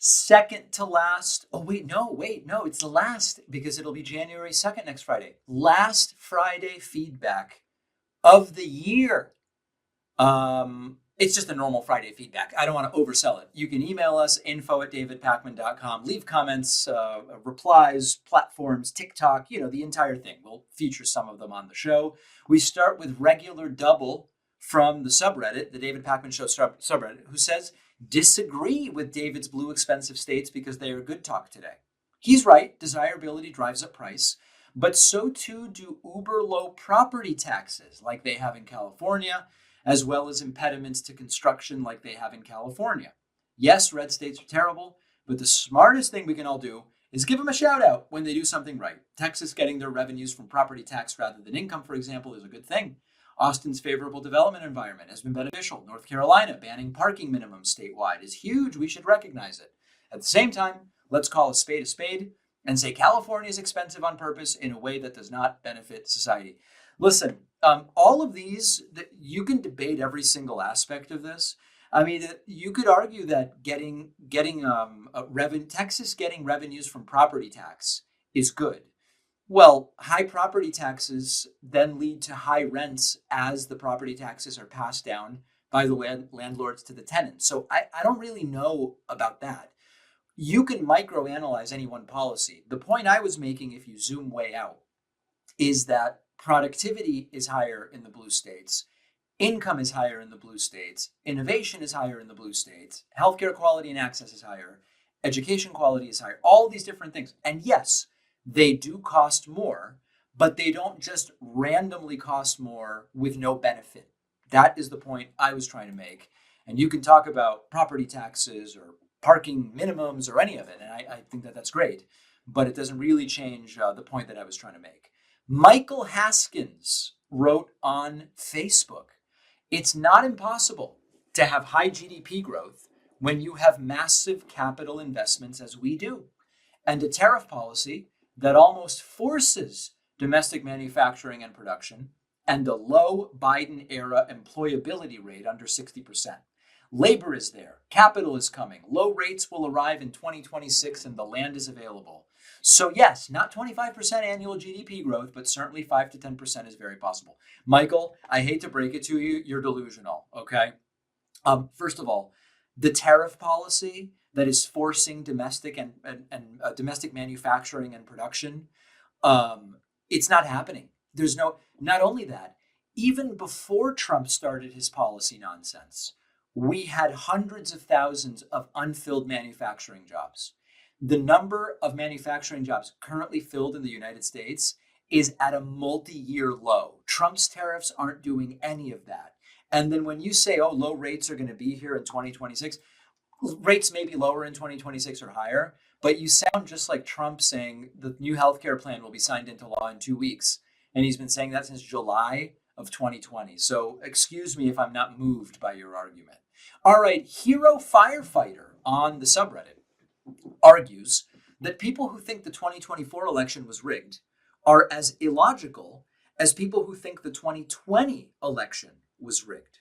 Second to last. Oh, wait, no, it's the last because it'll be January 2nd next Friday. Last Friday feedback of the year. It's just a normal Friday feedback. I don't want to oversell it. You can email us, info@davidpakman.com. Leave comments, replies, platforms, TikTok, the entire thing. We'll feature some of them on the show. We start with regular double from the subreddit, the David Pakman Show subreddit, who says, disagree with David's blue expensive states because they are good talk today. He's right. Desirability drives up price. But so too do uber low property taxes like they have in California, as well as impediments to construction like they have in California. Yes, red states are terrible, but the smartest thing we can all do is give them a shout out when they do something right. Texas getting their revenues from property tax rather than income, for example, is a good thing. Austin's favorable development environment has been beneficial. North Carolina banning parking minimums statewide is huge. We should recognize it. At the same time, let's call a spade and say California is expensive on purpose in a way that does not benefit society. Listen, all of these, you can debate every single aspect of this. I mean, you could argue that Texas getting revenues from property tax is good. Well, high property taxes then lead to high rents as the property taxes are passed down by the landlords to the tenants. So I don't really know about that. You can microanalyze any one policy. The point I was making, if you zoom way out, is that productivity is higher in the blue states, income is higher in the blue states, innovation is higher in the blue states, healthcare quality and access is higher, education quality is higher, all these different things. And yes, they do cost more, but they don't just randomly cost more with no benefit. That is the point I was trying to make. And you can talk about property taxes or parking minimums or any of it, and I think that that's great, but it doesn't really change the point that I was trying to make. Michael Haskins wrote on Facebook, it's not impossible to have high GDP growth when you have massive capital investments as we do, and a tariff policy that almost forces domestic manufacturing and production, and a low Biden era employability rate under 60%. Labor is there, capital is coming, low rates will arrive in 2026, and the land is available. So yes, not 25% annual GDP growth, but certainly 5 to 10% is very possible. Michael, I hate to break it to you, you're delusional, okay? First of all, the tariff policy that is forcing domestic and domestic manufacturing and production, it's not happening. Not only that, even before Trump started his policy nonsense, we had hundreds of thousands of unfilled manufacturing jobs. The number of manufacturing jobs currently filled in the United States is at a multi-year low. Trump's tariffs aren't doing any of that. And then when you say, oh, low rates are going to be here in 2026, rates may be lower in 2026 or higher, but you sound just like Trump saying the new healthcare plan will be signed into law in 2 weeks. And he's been saying that since July of 2020. So excuse me if I'm not moved by your argument. All right, Hero Firefighter on the subreddit argues that people who think the 2024 election was rigged are as illogical as people who think the 2020 election was rigged.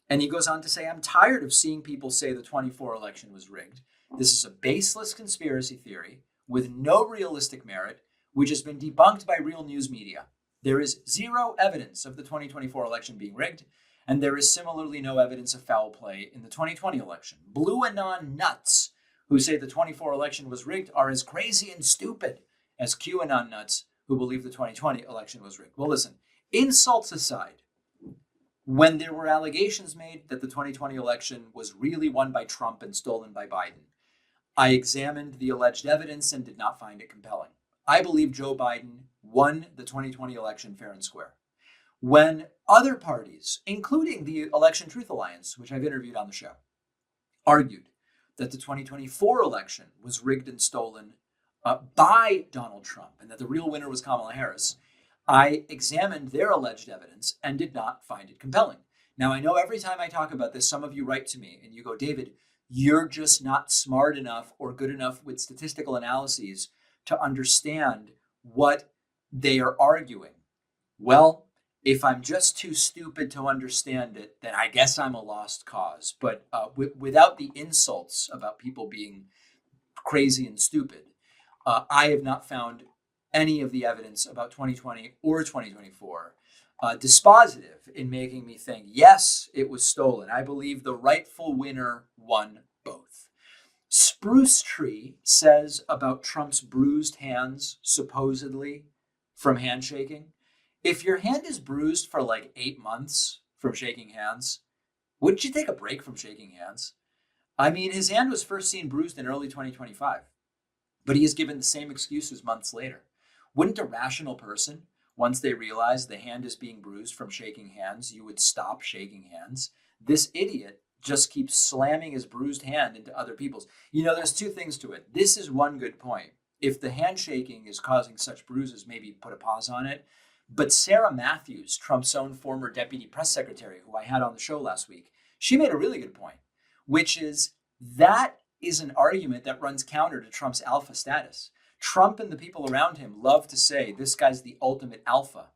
And he goes on to say, I'm tired of seeing people say the 24 election was rigged. This is a baseless conspiracy theory with no realistic merit, which has been debunked by real news media. There is zero evidence of the 2024 election being rigged, and there is similarly no evidence of foul play in the 2020 election. Blue Anon nuts who say the 24 election was rigged are as crazy and stupid as QAnon nuts who believe the 2020 election was rigged. Well, listen, insults aside, when there were allegations made that the 2020 election was really won by Trump and stolen by Biden, I examined the alleged evidence and did not find it compelling. I believe Joe Biden won the 2020 election fair and square. When other parties, including the Election Truth Alliance, which I've interviewed on the show, argued that the 2024 election was rigged and stolen by Donald Trump and that the real winner was Kamala Harris, I examined their alleged evidence and did not find it compelling. Now, I know every time I talk about this, some of you write to me and you go, David, you're just not smart enough or good enough with statistical analyses to understand what they are arguing. Well, if I'm just too stupid to understand it, then I guess I'm a lost cause. But without the insults about people being crazy and stupid. I have not found any of the evidence about 2020 or 2024 dispositive in making me think, yes, it was stolen. I believe the rightful winner won both. Spruce Tree says about Trump's bruised hands, supposedly from handshaking. If your hand is bruised for like 8 months from shaking hands, wouldn't you take a break from shaking hands? I mean, his hand was first seen bruised in early 2025, but he is given the same excuses months later. Wouldn't a rational person, once they realize the hand is being bruised from shaking hands, you would stop shaking hands? This idiot just keeps slamming his bruised hand into other people's. There's two things to it. This is one good point. If the handshaking is causing such bruises, maybe put a pause on it. But Sarah Matthews, Trump's own former deputy press secretary, who I had on the show last week, she made a really good point, which is that is an argument that runs counter to Trump's alpha status. Trump and the people around him love to say this guy's the ultimate alpha.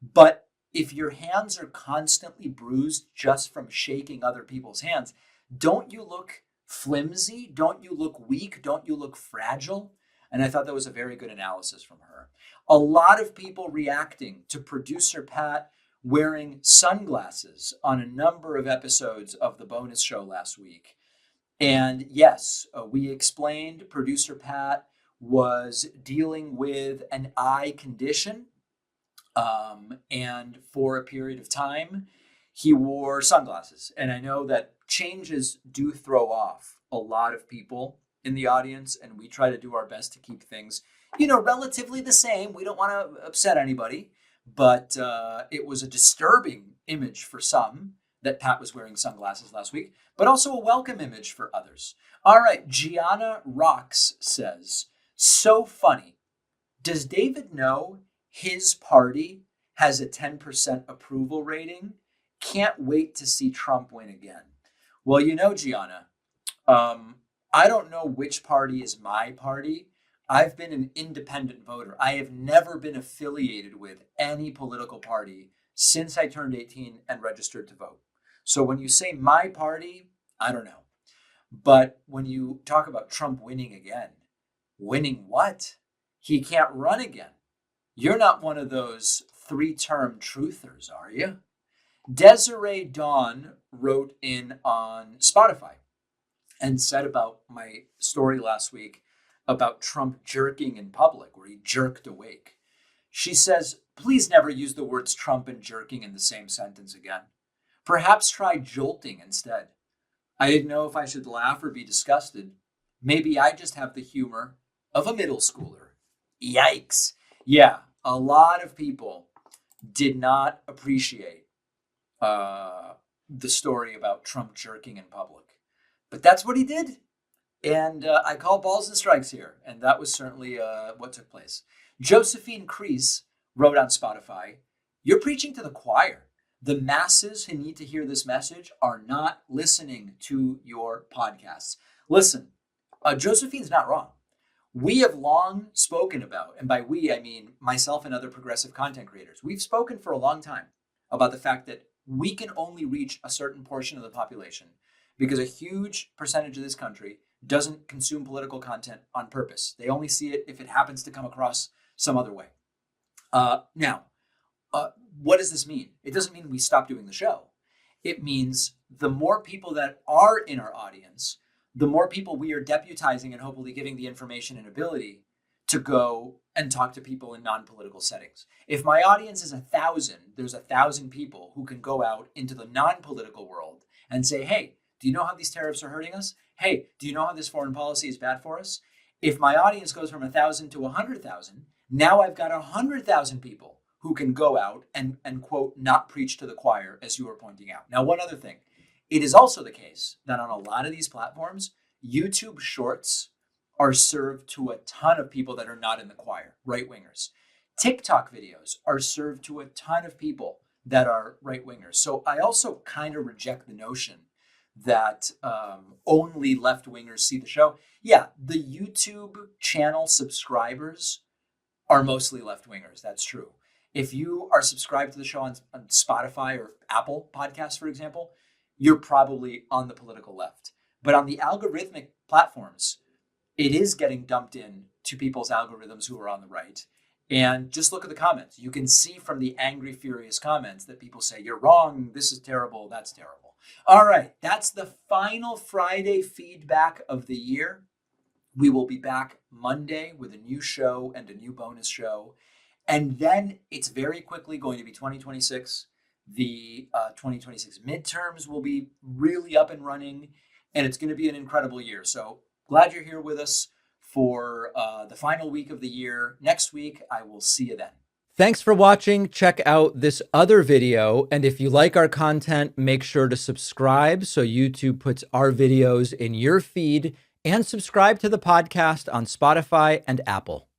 But if your hands are constantly bruised just from shaking other people's hands, don't you look flimsy? Don't you look weak? Don't you look fragile? And I thought that was a very good analysis from her. A lot of people reacting to producer Pat wearing sunglasses on a number of episodes of the bonus show last week. And yes, we explained producer Pat was dealing with an eye condition. And for a period of time, he wore sunglasses. And I know that changes do throw off a lot of people in the audience, and we try to do our best to keep things, relatively the same. We don't want to upset anybody, but it was a disturbing image for some that Pat was wearing sunglasses last week, but also a welcome image for others. All right, Gianna Rocks says, so funny. Does David know his party has a 10% approval rating? Can't wait to see Trump win again. Well, Gianna, I don't know which party is my party. I've been an independent voter. I have never been affiliated with any political party since I turned 18 and registered to vote. So when you say my party, I don't know. But when you talk about Trump winning again, winning what? He can't run again. You're not one of those 3-term truthers, are you? Desiree Dawn wrote in on Spotify and said about my story last week about Trump jerking in public, where he jerked awake. She says, please never use the words Trump and jerking in the same sentence again. Perhaps try jolting instead. I didn't know if I should laugh or be disgusted. Maybe I just have the humor of a middle schooler. Yikes. Yeah, a lot of people did not appreciate the story about Trump jerking in public. But that's what he did. And I call balls and strikes here. And that was certainly what took place. Josephine Crease wrote on Spotify, you're preaching to the choir. The masses who need to hear this message are not listening to your podcasts. Listen, Josephine's not wrong. We have long spoken about, and by we, I mean myself and other progressive content creators, we've spoken for a long time about the fact that we can only reach a certain portion of the population because a huge percentage of this country doesn't consume political content on purpose. They only see it if it happens to come across some other way. Now, what does this mean? It doesn't mean we stop doing the show. It means the more people that are in our audience, the more people we are deputizing and hopefully giving the information and ability to go and talk to people in non-political settings. If my audience is 1,000, there's 1,000 people who can go out into the non-political world and say, hey, do you know how these tariffs are hurting us? Hey, do you know how this foreign policy is bad for us? If my audience goes from 1,000 to 100,000, now I've got 100,000 people who can go out and quote, not preach to the choir, as you were pointing out. Now, one other thing. It is also the case that on a lot of these platforms, YouTube Shorts are served to a ton of people that are not in the choir, right-wingers. TikTok videos are served to a ton of people that are right-wingers. So I also kind of reject the notion that only left-wingers see the show. Yeah, the YouTube channel subscribers are mostly left-wingers. That's true. If you are subscribed to the show on Spotify or Apple Podcasts, for example, you're probably on the political left. But on the algorithmic platforms, it is getting dumped in to people's algorithms who are on the right. And just look at the comments. You can see from the angry, furious comments that people say, you're wrong, this is terrible, that's terrible. All right, that's the final Friday feedback of the year. We will be back Monday with a new show and a new bonus show. And then it's very quickly going to be 2026. The 2026 midterms will be really up and running, and it's going to be an incredible year. So glad you're here with us for the final week of the year. Next week, I will see you then. Thanks for watching. Check out this other video. And if you like our content, make sure to subscribe so YouTube puts our videos in your feed, and subscribe to the podcast on Spotify and Apple.